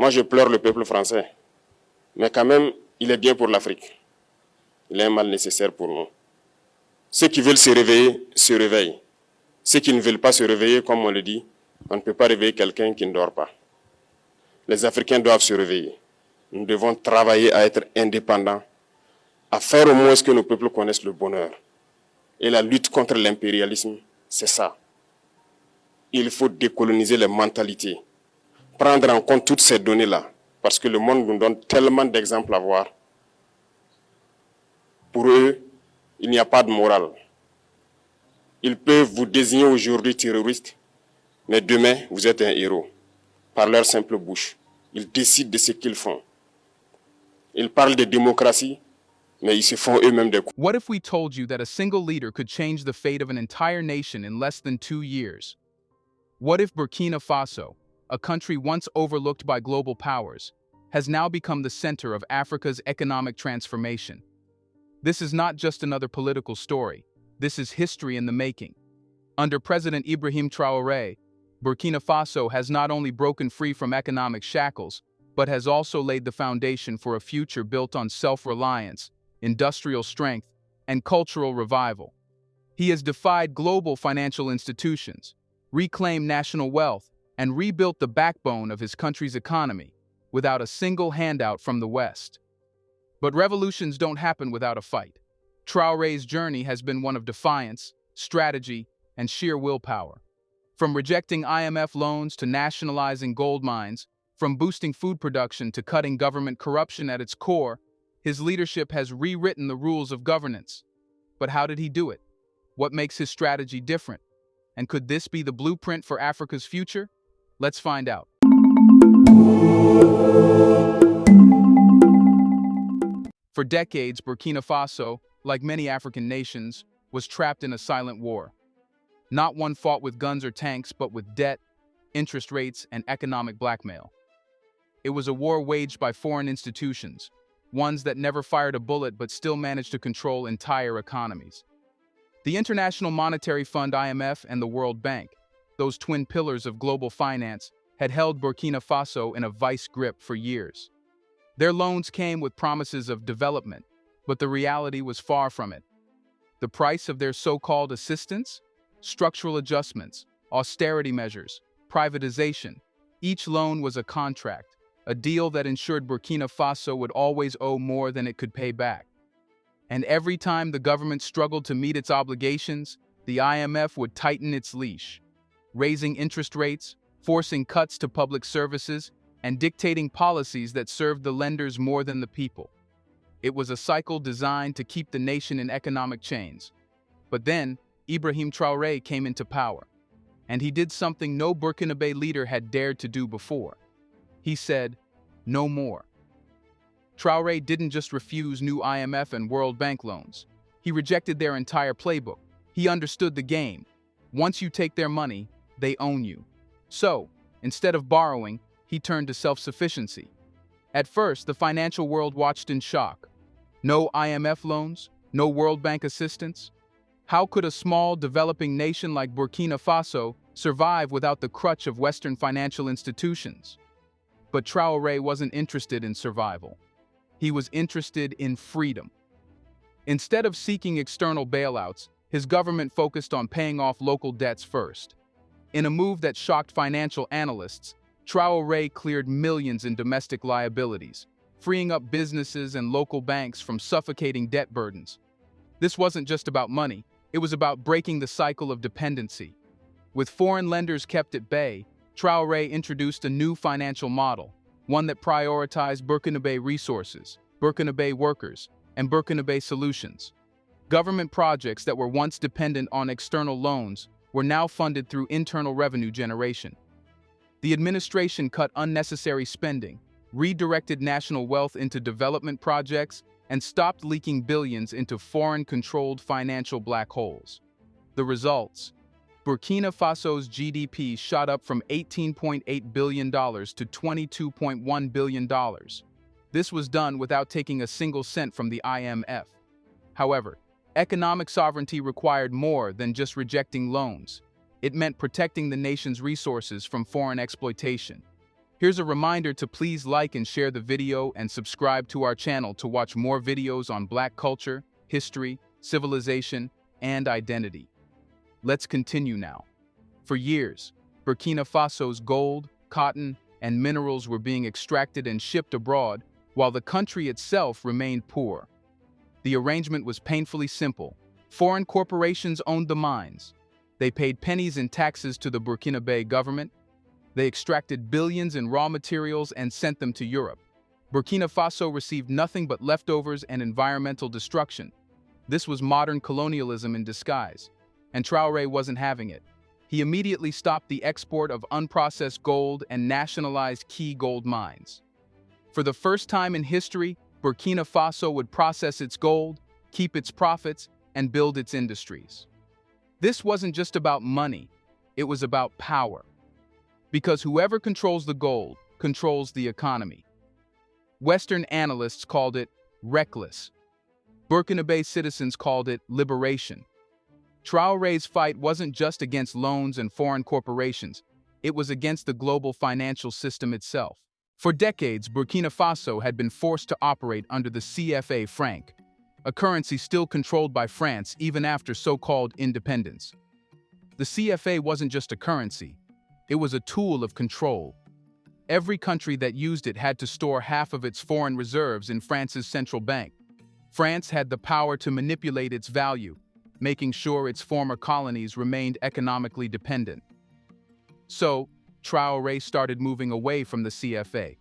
Moi, je pleure le peuple français. Mais quand même, il est bien pour l'Afrique. Il est un mal nécessaire pour nous. Ceux qui veulent se réveiller, se réveillent. Ceux qui ne veulent pas se réveiller, comme on le dit, on ne peut pas réveiller quelqu'un qui ne dort pas. Les Africains doivent se réveiller. Nous devons travailler à être indépendants, à faire au moins ce que nos peuples connaissent le bonheur. Et la lutte contre l'impérialisme, c'est ça. Il faut décoloniser les mentalités, prendre en compte toutes ces données-là, parce que le monde nous donne tellement d'exemples à voir. Pour eux, il n'y a pas de morale. Ils peuvent vous désigner aujourd'hui terroriste, mais demain, vous êtes un héros. Par leur simple bouche, ils décident de ce qu'ils font. Ils parlent de démocratie, mais ils se font eux-mêmes des coups. What if we told you that a single leader could change the fate of an entire nation in less than 2 years? What if Burkina Faso, a country once overlooked by global powers, has now become the center of Africa's economic transformation? This is not just another political story. This is history in the making. Under President Ibrahim Traoré, Burkina Faso has not only broken free from economic shackles, but has also laid the foundation for a future built on self-reliance, industrial strength, and cultural revival. He has defied global financial institutions, reclaimed national wealth, and rebuilt the backbone of his country's economy without a single handout from the West. But revolutions don't happen without a fight. Traoré's journey has been one of defiance, strategy, and sheer willpower. From rejecting IMF loans to nationalizing gold mines, from boosting food production to cutting government corruption at its core, his leadership has rewritten the rules of governance. But how did he do it? What makes his strategy different? And could this be the blueprint for Africa's future? Let's find out. For decades, Burkina Faso, like many African nations, was trapped in a silent war. Not one fought with guns or tanks, but with debt, interest rates, and economic blackmail. It was a war waged by foreign institutions, ones that never fired a bullet but still managed to control entire economies. The International Monetary Fund (IMF) and the World Bank, those twin pillars of global finance, had held Burkina Faso in a vice grip for years. Their loans came with promises of development, but the reality was far from it. The price of their so-called assistance? Structural adjustments, austerity measures, privatization. Each loan was a contract, a deal that ensured Burkina Faso would always owe more than it could pay back. And every time the government struggled to meet its obligations, the IMF would tighten its leash, raising interest rates, forcing cuts to public services, and dictating policies that served the lenders more than the people. It was a cycle designed to keep the nation in economic chains. But then, Ibrahim Traoré came into power, and he did something no Burkinabe leader had dared to do before. He said, "No more." Traoré didn't just refuse new IMF and World Bank loans. He rejected their entire playbook. He understood the game. Once you take their money, they own you. So, instead of borrowing, he turned to self-sufficiency. At first, the financial world watched in shock. No IMF loans, no World Bank assistance. How could a small, developing nation like Burkina Faso survive without the crutch of Western financial institutions? But Traoré wasn't interested in survival. He was interested in freedom. Instead of seeking external bailouts, his government focused on paying off local debts first. In a move that shocked financial analysts, Traoré cleared millions in domestic liabilities, freeing up businesses and local banks from suffocating debt burdens. This wasn't just about money, it was about breaking the cycle of dependency. With foreign lenders kept at bay, Traoré introduced a new financial model, one that prioritized Burkinabe resources, Burkinabe workers, and Burkinabe solutions. Government projects that were once dependent on external loans were now funded through internal revenue generation. The administration cut unnecessary spending, redirected national wealth into development projects, and stopped leaking billions into foreign-controlled financial black holes. The results? Burkina Faso's GDP shot up from $18.8 billion to $22.1 billion. This was done without taking a single cent from the IMF. However, economic sovereignty required more than just rejecting loans. It meant protecting the nation's resources from foreign exploitation. Here's a reminder to please like and share the video and subscribe to our channel to watch more videos on Black culture, history, civilization, and identity. Let's continue now. For years, Burkina Faso's gold, cotton, and minerals were being extracted and shipped abroad, while the country itself remained poor. The arrangement was painfully simple. Foreign corporations owned the mines. They paid pennies in taxes to the Burkinabe government. They extracted billions in raw materials and sent them to Europe. Burkina Faso received nothing but leftovers and environmental destruction. This was modern colonialism in disguise, and Traoré wasn't having it. He immediately stopped the export of unprocessed gold and nationalized key gold mines. For the first time in history, Burkina Faso would process its gold, keep its profits, and build its industries. This wasn't just about money, it was about power. Because whoever controls the gold controls the economy. Western analysts called it reckless. Burkinabe citizens called it liberation. Traoré's fight wasn't just against loans and foreign corporations, it was against the global financial system itself. For decades, Burkina Faso had been forced to operate under the CFA franc, a currency still controlled by France even after so-called independence. The CFA wasn't just a currency, it was a tool of control. Every country that used it had to store half of its foreign reserves in France's central bank. France had the power to manipulate its value, making sure its former colonies remained economically dependent. So, Traoré started moving away from the CFA.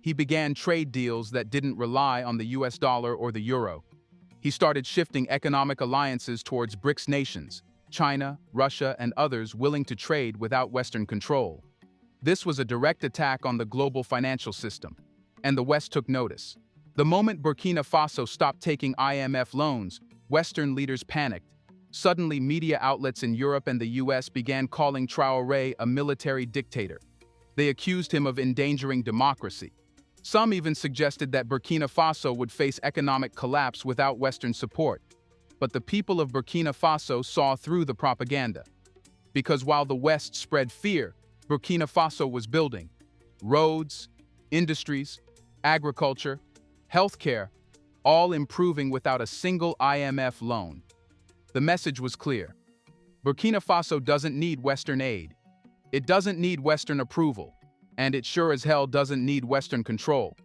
He began trade deals that didn't rely on the US dollar or the euro. He started shifting economic alliances towards BRICS nations, China, Russia, and others willing to trade without Western control. This was a direct attack on the global financial system, and the West took notice. The moment Burkina Faso stopped taking IMF loans, Western leaders panicked. Suddenly, media outlets in Europe and the US began calling Traoré a military dictator. They accused him of endangering democracy. Some even suggested that Burkina Faso would face economic collapse without Western support. But the people of Burkina Faso saw through the propaganda. Because while the West spread fear, Burkina Faso was building roads, industries, agriculture, healthcare, all improving without a single IMF loan. The message was clear. Burkina Faso doesn't need Western aid. It doesn't need Western approval. And it sure as hell doesn't need Western control.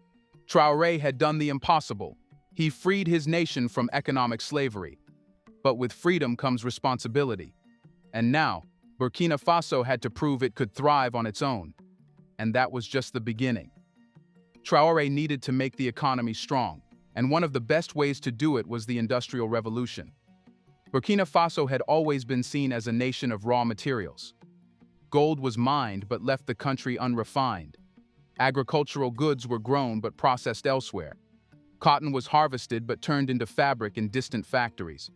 Traoré had done the impossible. He freed his nation from economic slavery. But with freedom comes responsibility. And now, Burkina Faso had to prove it could thrive on its own. And that was just the beginning. Traoré needed to make the economy strong, and one of the best ways to do it was the Industrial Revolution. Burkina Faso had always been seen as a nation of raw materials. Gold was mined but left the country unrefined. Agricultural goods were grown but processed elsewhere. Cotton was harvested but turned into fabric in distant factories.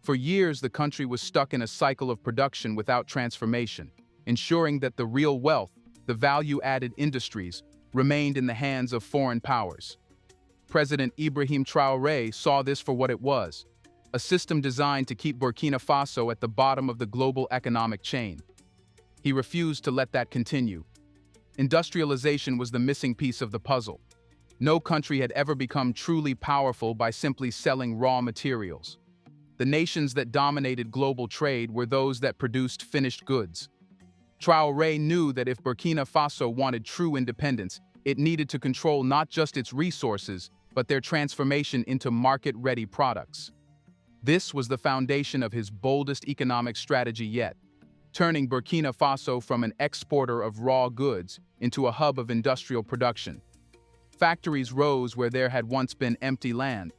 For years, the country was stuck in a cycle of production without transformation, ensuring that the real wealth, the value-added industries, remained in the hands of foreign powers. President Ibrahim Traoré saw this for what it was, a system designed to keep Burkina Faso at the bottom of the global economic chain. He refused to let that continue. Industrialization was the missing piece of the puzzle. No country had ever become truly powerful by simply selling raw materials. The nations that dominated global trade were those that produced finished goods. Traoré knew that if Burkina Faso wanted true independence, it needed to control not just its resources, but their transformation into market-ready products. This was the foundation of his boldest economic strategy yet, turning Burkina Faso from an exporter of raw goods into a hub of industrial production. Factories rose where there had once been empty land.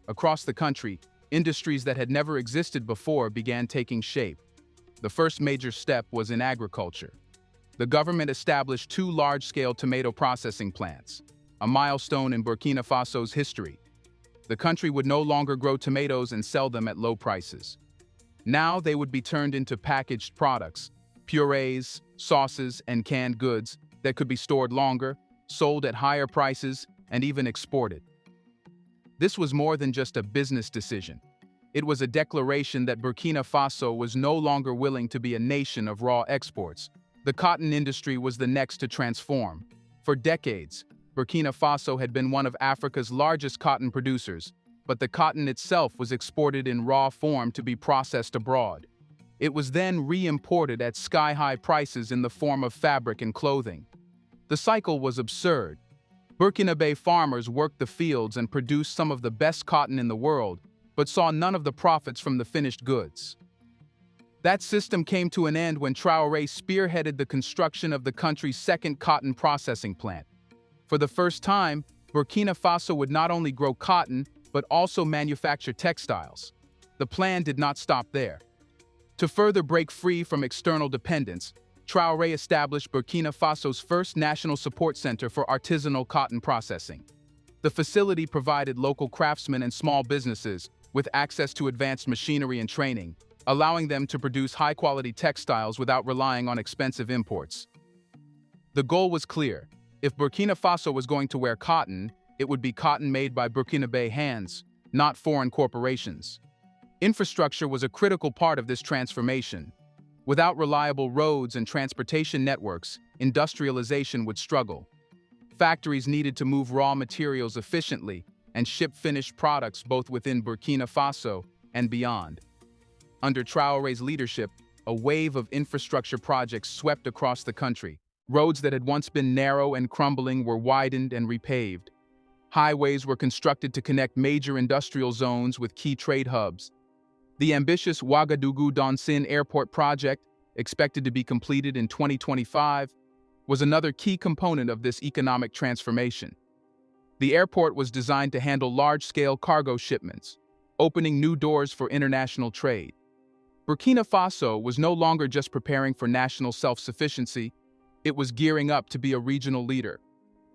Across the country, industries that had never existed before began taking shape. The first major step was in agriculture. The government established 2 large-scale tomato processing plants, a milestone in Burkina Faso's history. The country would no longer grow tomatoes and sell them at low prices. Now they would be turned into packaged products, purees, sauces, and canned goods that could be stored longer, sold at higher prices, and even exported. This was more than just a business decision. It was a declaration that Burkina Faso was no longer willing to be a nation of raw exports. The cotton industry was the next to transform. For decades, Burkina Faso had been one of Africa's largest cotton producers, but the cotton itself was exported in raw form to be processed abroad. It was then re-imported at sky-high prices in the form of fabric and clothing. The cycle was absurd. Burkinabe farmers worked the fields and produced some of the best cotton in the world, but saw none of the profits from the finished goods. That system came to an end when Traore spearheaded the construction of the country's second cotton processing plant. For the first time, Burkina Faso would not only grow cotton, but also manufacture textiles. The plan did not stop there. To further break free from external dependence, Traore established Burkina Faso's first national support center for artisanal cotton processing. The facility provided local craftsmen and small businesses with access to advanced machinery and training, allowing them to produce high-quality textiles without relying on expensive imports. The goal was clear. If Burkina Faso was going to wear cotton, it would be cotton made by Burkinabe hands, not foreign corporations. Infrastructure was a critical part of this transformation. Without reliable roads and transportation networks, industrialization would struggle. Factories needed to move raw materials efficiently and ship finished products both within Burkina Faso and beyond. Under Traore's leadership, a wave of infrastructure projects swept across the country. Roads that had once been narrow and crumbling were widened and repaved. Highways were constructed to connect major industrial zones with key trade hubs. The ambitious Ouagadougou-Donsin Airport project, expected to be completed in 2025, was another key component of this economic transformation. The airport was designed to handle large-scale cargo shipments, opening new doors for international trade. Burkina Faso was no longer just preparing for national self-sufficiency, it was gearing up to be a regional leader.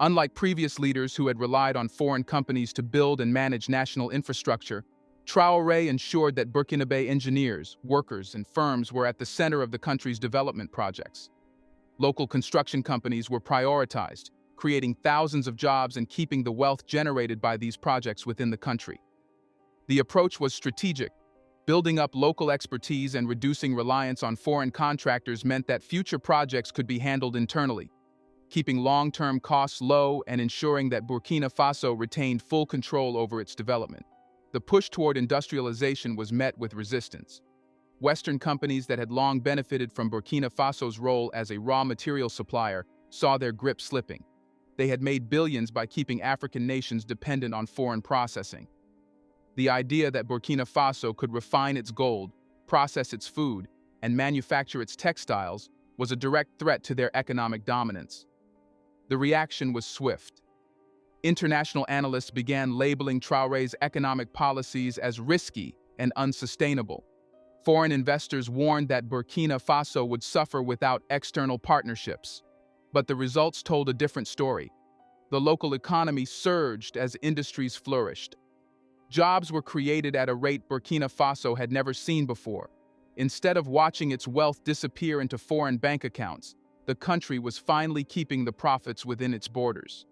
Unlike previous leaders who had relied on foreign companies to build and manage national infrastructure, Traoré ensured that Burkinabe engineers, workers, and firms were at the center of the country's development projects. Local construction companies were prioritized, creating thousands of jobs and keeping the wealth generated by these projects within the country. The approach was strategic. Building up local expertise and reducing reliance on foreign contractors meant that future projects could be handled internally, keeping long-term costs low and ensuring that Burkina Faso retained full control over its development. The push toward industrialization was met with resistance. Western companies that had long benefited from Burkina Faso's role as a raw material supplier saw their grip slipping. They had made billions by keeping African nations dependent on foreign processing. The idea that Burkina Faso could refine its gold, process its food, and manufacture its textiles was a direct threat to their economic dominance. The reaction was swift. International analysts began labeling Traoré's economic policies as risky and unsustainable. Foreign investors warned that Burkina Faso would suffer without external partnerships. But the results told a different story. The local economy surged as industries flourished. Jobs were created at a rate Burkina Faso had never seen before. Instead of watching its wealth disappear into foreign bank accounts, the country was finally keeping the profits within its borders.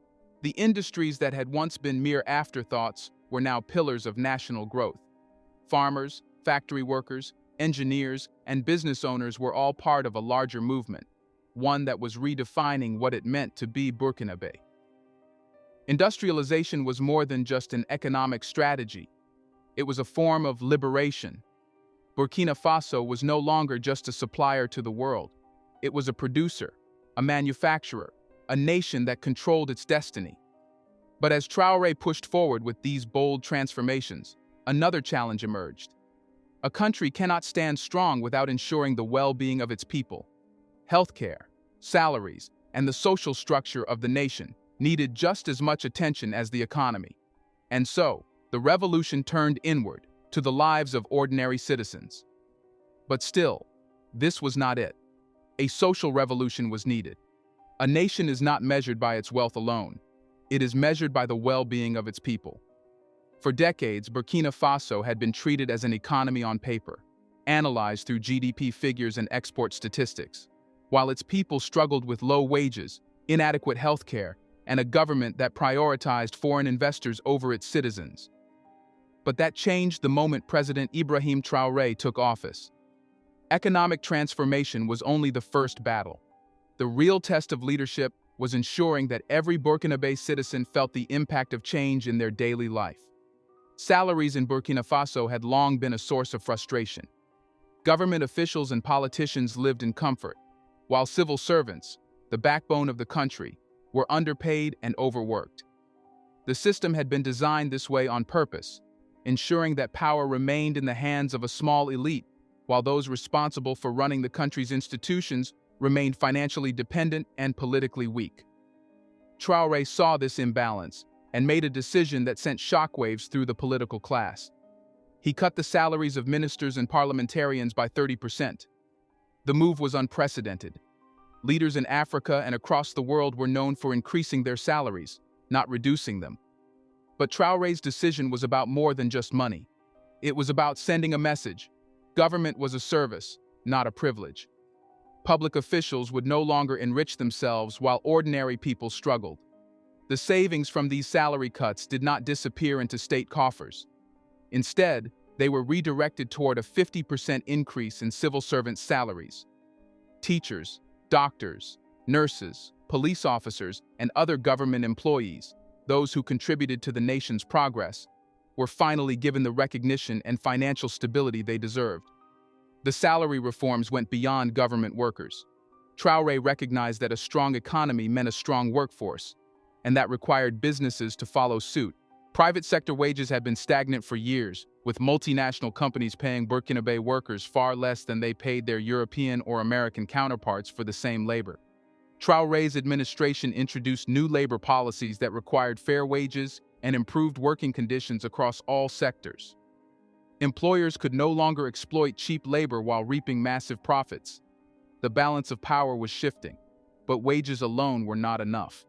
The industries that had once been mere afterthoughts were now pillars of national growth. Farmers, factory workers, engineers, and business owners were all part of a larger movement, one that was redefining what it meant to be Burkinabe. Industrialization was more than just an economic strategy. It was a form of liberation. Burkina Faso was no longer just a supplier to the world. It was a producer, a manufacturer, a nation that controlled its destiny. But as Traoré pushed forward with these bold transformations, another challenge emerged. A country cannot stand strong without ensuring the well-being of its people. Healthcare, salaries, and the social structure of the nation needed just as much attention as the economy. And so, the revolution turned inward, to the lives of ordinary citizens. But still, this was not it. A social revolution was needed. A nation is not measured by its wealth alone. It is measured by the well-being of its people. For decades, Burkina Faso had been treated as an economy on paper, analyzed through GDP figures and export statistics, while its people struggled with low wages, inadequate healthcare, and a government that prioritized foreign investors over its citizens. But that changed the moment President Ibrahim Traoré took office. Economic transformation was only the first battle. The real test of leadership was ensuring that every Burkinabe citizen felt the impact of change in their daily life. Salaries in Burkina Faso had long been a source of frustration. Government officials and politicians lived in comfort, while civil servants, the backbone of the country, were underpaid and overworked. The system had been designed this way on purpose, ensuring that power remained in the hands of a small elite, while those responsible for running the country's institutions remained financially dependent and politically weak. Traore saw this imbalance and made a decision that sent shockwaves through the political class. He cut the salaries of ministers and parliamentarians by 30%. The move was unprecedented. Leaders in Africa and across the world were known for increasing their salaries, not reducing them. But Traore's decision was about more than just money. It was about sending a message. Government was a service, not a privilege. Public officials would no longer enrich themselves while ordinary people struggled. The savings from these salary cuts did not disappear into state coffers. Instead, they were redirected toward a 50% increase in civil servants' salaries. Teachers, doctors, nurses, police officers, and other government employees, those who contributed to the nation's progress, were finally given the recognition and financial stability they deserved. The salary reforms went beyond government workers. Traore recognized that a strong economy meant a strong workforce, and that required businesses to follow suit. Private sector wages had been stagnant for years, with multinational companies paying Burkinabe workers far less than they paid their European or American counterparts for the same labor. Traore's administration introduced new labor policies that required fair wages and improved working conditions across all sectors. Employers could no longer exploit cheap labor while reaping massive profits. The balance of power was shifting, but wages alone were not enough.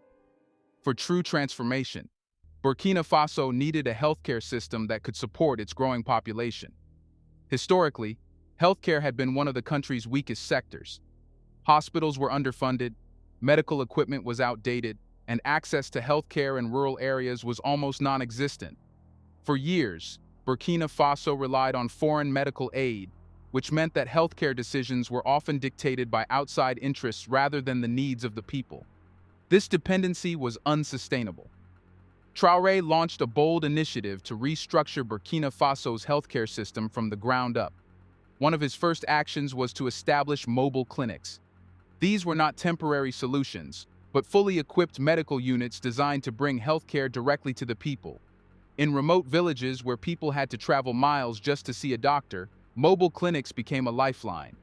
For true transformation, Burkina Faso needed a healthcare system that could support its growing population. Historically, healthcare had been one of the country's weakest sectors. Hospitals were underfunded, medical equipment was outdated, and access to healthcare in rural areas was almost non-existent. For years, Burkina Faso relied on foreign medical aid, which meant that healthcare decisions were often dictated by outside interests rather than the needs of the people. This dependency was unsustainable. Traore launched a bold initiative to restructure Burkina Faso's healthcare system from the ground up. One of his first actions was to establish mobile clinics. These were not temporary solutions, but fully equipped medical units designed to bring healthcare directly to the people. In remote villages where people had to travel miles just to see a doctor, mobile clinics became a lifeline.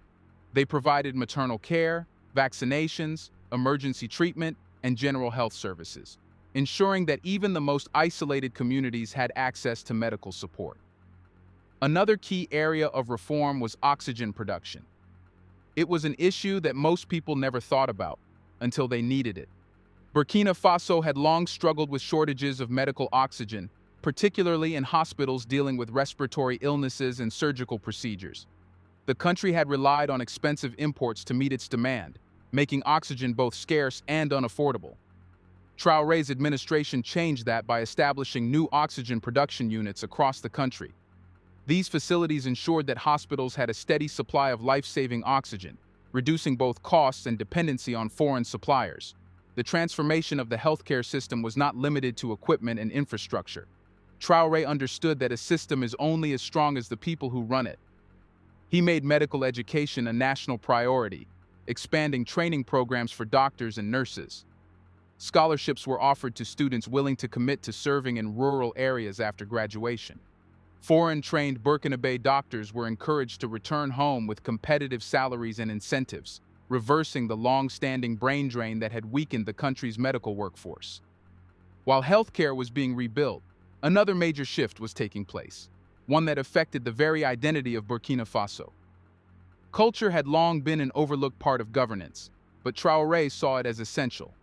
They provided maternal care, vaccinations, emergency treatment, and general health services, ensuring that even the most isolated communities had access to medical support. Another key area of reform was oxygen production. It was an issue that most people never thought about until they needed it. Burkina Faso had long struggled with shortages of medical oxygen, particularly in hospitals dealing with respiratory illnesses and surgical procedures. The country had relied on expensive imports to meet its demand, making oxygen both scarce and unaffordable. Traore's administration changed that by establishing new oxygen production units across the country. These facilities ensured that hospitals had a steady supply of life-saving oxygen, reducing both costs and dependency on foreign suppliers. The transformation of the healthcare system was not limited to equipment and infrastructure. Traore understood that a system is only as strong as the people who run it. He made medical education a national priority, expanding training programs for doctors and nurses. Scholarships were offered to students willing to commit to serving in rural areas after graduation. Foreign-trained Burkinabe doctors were encouraged to return home with competitive salaries and incentives, reversing the long-standing brain drain that had weakened the country's medical workforce. While healthcare was being rebuilt, another major shift was taking place, one that affected the very identity of Burkina Faso. Culture had long been an overlooked part of governance, but Traoré saw it as essential.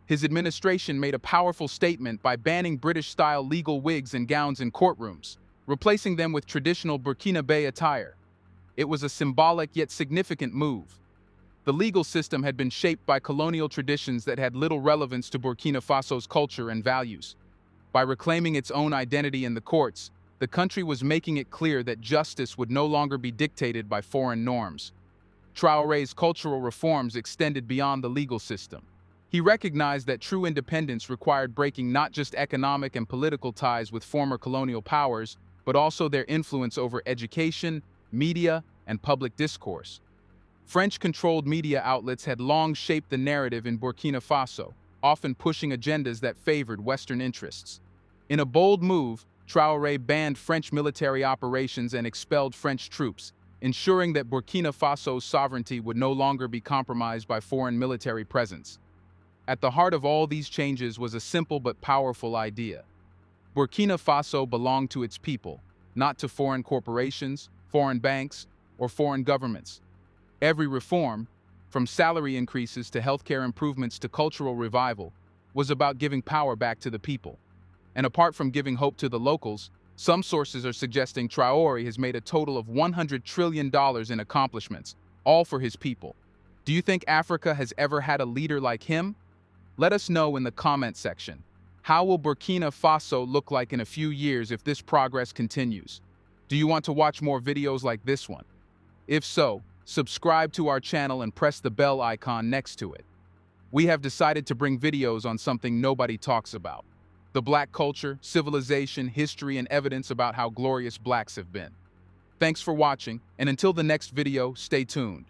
His administration made a powerful statement by banning British-style legal wigs and gowns in courtrooms, replacing them with traditional Burkinabe attire. It was a symbolic yet significant move. The legal system had been shaped by colonial traditions that had little relevance to Burkina Faso's culture and values. By reclaiming its own identity in the courts, the country was making it clear that justice would no longer be dictated by foreign norms. Traoré's cultural reforms extended beyond the legal system. He recognized that true independence required breaking not just economic and political ties with former colonial powers, but also their influence over education, media, and public discourse. French-controlled media outlets had long shaped the narrative in Burkina Faso, often pushing agendas that favored Western interests. In a bold move, Traoré banned French military operations and expelled French troops, ensuring that Burkina Faso's sovereignty would no longer be compromised by foreign military presence. At the heart of all these changes was a simple but powerful idea. Burkina Faso belonged to its people, not to foreign corporations, foreign banks, or foreign governments. Every reform, from salary increases to healthcare improvements to cultural revival, was about giving power back to the people. And apart from giving hope to the locals, some sources are suggesting Traore has made a total of $100 trillion in accomplishments, all for his people. Do you think Africa has ever had a leader like him? Let us know in the comment section. How will Burkina Faso look like in a few years if this progress continues? Do you want to watch more videos like this one? If so, subscribe to our channel and press the bell icon next to it. We have decided to bring videos on something nobody talks about: the Black culture, civilization, history, and evidence about how glorious Blacks have been. Thanks for watching, and until the next video, stay tuned.